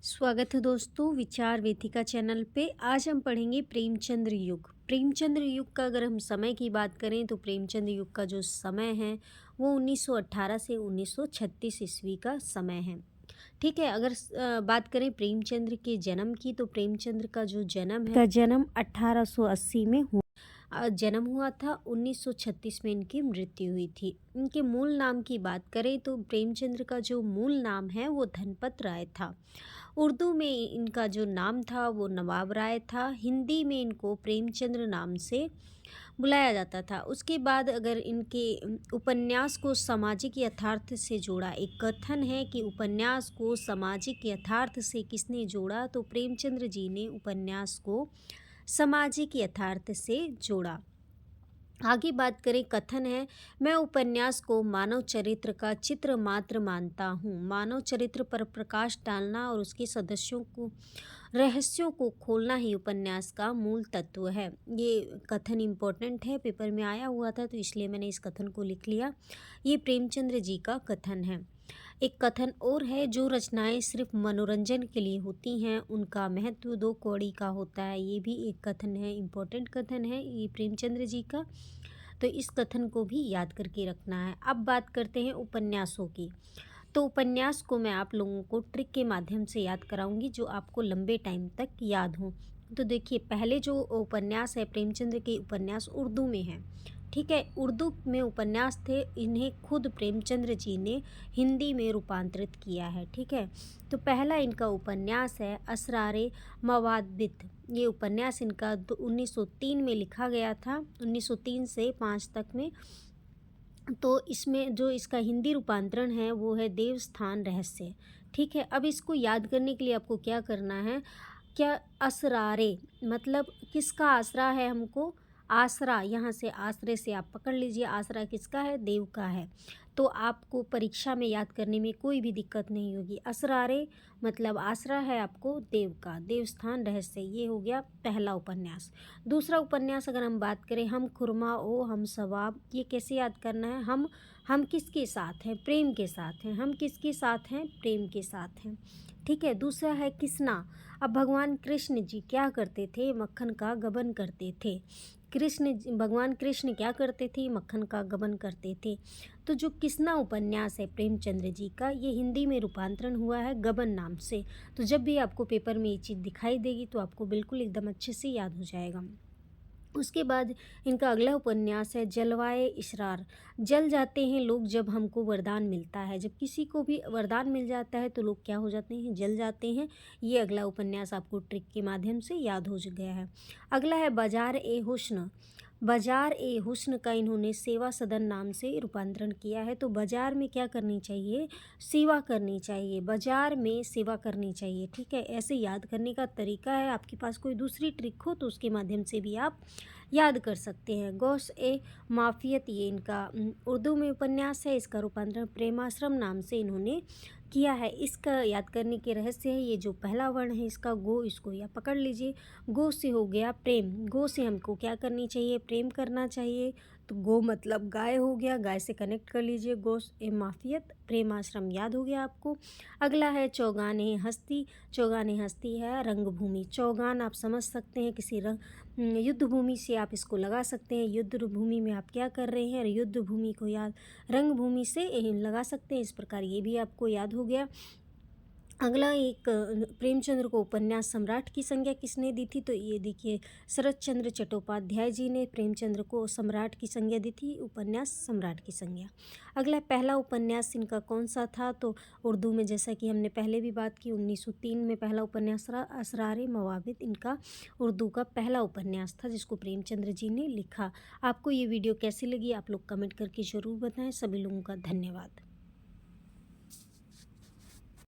स्वागत है दोस्तों विचार वेदिका चैनल पे। आज हम पढ़ेंगे प्रेमचंद्र युग। प्रेमचंद्र युग का अगर हम समय की बात करें तो प्रेमचंद्र युग का जो समय है वो 1918 से 1936 ईस्वी का समय है। ठीक है। अगर बात करें प्रेमचंद्र के जन्म की तो प्रेमचंद्र का जो जन्म है का जन्म 1880 में हुआ। जन्म हुआ था 1936 में इनकी मृत्यु हुई थी। इनके मूल नाम की बात करें तो प्रेमचंद्र का जो मूल नाम है वो धनपत राय था। उर्दू में इनका जो नाम था वो नवाब राय था। हिंदी में इनको प्रेमचंद्र नाम से बुलाया जाता था। उसके बाद अगर इनके उपन्यास को सामाजिक यथार्थ से जोड़ा, एक कथन है कि उपन्यास को सामाजिक यथार्थ से किसने जोड़ा, तो प्रेमचंद्र जी ने उपन्यास को सामाजिक यथार्थ से जोड़ा। आगे बात करें, कथन है, मैं उपन्यास को मानव चरित्र का चित्र मात्र मानता हूँ। मानव चरित्र पर प्रकाश डालना और उसके सदस्यों को रहस्यों को खोलना ही उपन्यास का मूल तत्व है। ये कथन इम्पोर्टेंट है, पेपर में आया हुआ था तो इसलिए मैंने इस कथन को लिख लिया। ये प्रेमचंद्र जी का कथन है। एक कथन और है, जो रचनाएं सिर्फ मनोरंजन के लिए होती हैं उनका महत्व दो कौड़ी का होता है। ये भी एक कथन है, इम्पोर्टेंट कथन है ये प्रेमचंद्र जी का, तो इस कथन को भी याद करके रखना है। अब बात करते हैं उपन्यासों की। तो उपन्यास को मैं आप लोगों को ट्रिक के माध्यम से याद कराऊंगी जो आपको लंबे टाइम तक याद हो। तो देखिए, पहले जो उपन्यास है प्रेमचंद्र के उपन्यास उर्दू में है। ठीक है, उर्दू में उपन्यास थे, इन्हें खुद प्रेमचंद्र जी ने हिंदी में रूपांतरित किया है। ठीक है, तो पहला इनका उपन्यास है असरारे मवादित। ये उपन्यास इनका 1903 में लिखा गया था, 1903 से 5 तक में। तो इसमें जो इसका हिंदी रूपांतरण है वो है देवस्थान रहस्य। ठीक है, अब इसको याद करने के लिए आपको क्या करना है, क्या असरारे मतलब किसका आसरा है हमको, आसरा, यहाँ से आसरे से आप पकड़ लीजिए, आसरा किसका है, देव का है। तो आपको परीक्षा में याद करने में कोई भी दिक्कत नहीं होगी। असरारे मतलब आसरा है आपको देव का, देवस्थान रहस्य। ये हो गया पहला उपन्यास। दूसरा उपन्यास अगर हम बात करें, हम खुरमा ओ हम सवाब, ये कैसे याद करना है, हम किसके साथ हैं, प्रेम के साथ हैं। हम किसके साथ हैं, प्रेम के साथ हैं। ठीक है, दूसरा है किसना। अब भगवान कृष्ण जी क्या करते थे, मक्खन का गबन करते थे। भगवान कृष्ण क्या करते थे, मक्खन का गबन करते थे। तो जो किसना उपन्यास है प्रेमचंद्र जी का, ये हिंदी में रूपांतरण हुआ है गबन नाम से। तो जब भी आपको पेपर में ये चीज़ दिखाई देगी तो आपको बिल्कुल एकदम अच्छे से याद हो जाएगा। उसके बाद इनका अगला उपन्यास है जलवाए इशरार। जल जाते हैं लोग जब हमको वरदान मिलता है। जब किसी को भी वरदान मिल जाता है तो लोग क्या हो जाते हैं, जल जाते हैं। ये अगला उपन्यास आपको ट्रिक के माध्यम से याद हो गया है। अगला है बाजार ए हुस्न। बाजार ए हुस्न का इन्होंने सेवा सदन नाम से रूपांतरण किया है। तो बाजार में क्या करनी चाहिए, सेवा करनी चाहिए, बाजार में सेवा करनी चाहिए। ठीक है, ऐसे याद करने का तरीका है। आपके पास कोई दूसरी ट्रिक हो तो उसके माध्यम से भी आप याद कर सकते हैं। गौस ए माफियत, ये इनका उर्दू में उपन्यास है। इसका रूपांतरण प्रेमाश्रम नाम से इन्होंने किया है। इसका याद करने के रहस्य है, ये जो पहला वर्ण है इसका गो, इसको या पकड़ लीजिए। गो से हो गया प्रेम, गो से हमको क्या करनी चाहिए, प्रेम करना चाहिए। तो गो मतलब गाय हो गया, गाय से कनेक्ट कर लीजिए। गोस ए माफियत, प्रेमाश्रम याद हो गया आपको। अगला है चौगाने हस्ती। चौगाने हस्ती है रंगभूमि। चौगान आप समझ सकते हैं, किसी युद्ध भूमि से आप इसको लगा सकते हैं। युद्ध भूमि में आप क्या कर रहे हैं, युद्ध भूमि को याद रंगभूमि से लगा सकते हैं। इस प्रकार ये भी आपको याद हो गया। अगला एक प्रेमचंद्र को उपन्यास सम्राट की संज्ञा किसने दी थी, तो ये देखिए शरत चंद्र चट्टोपाध्याय जी ने प्रेमचंद्र को सम्राट की संज्ञा दी थी, उपन्यास सम्राट की संज्ञा। अगला पहला उपन्यास इनका कौन सा था, तो उर्दू में जैसा कि हमने पहले भी बात की 1903 में पहला उपन्यास असरारे मवाबित इनका उर्दू का पहला उपन्यास था जिसको प्रेमचंद्र जी ने लिखा। आपको ये वीडियो कैसी लगी आप लोग कमेंट करके ज़रूर बताएँ। सभी लोगों का धन्यवाद।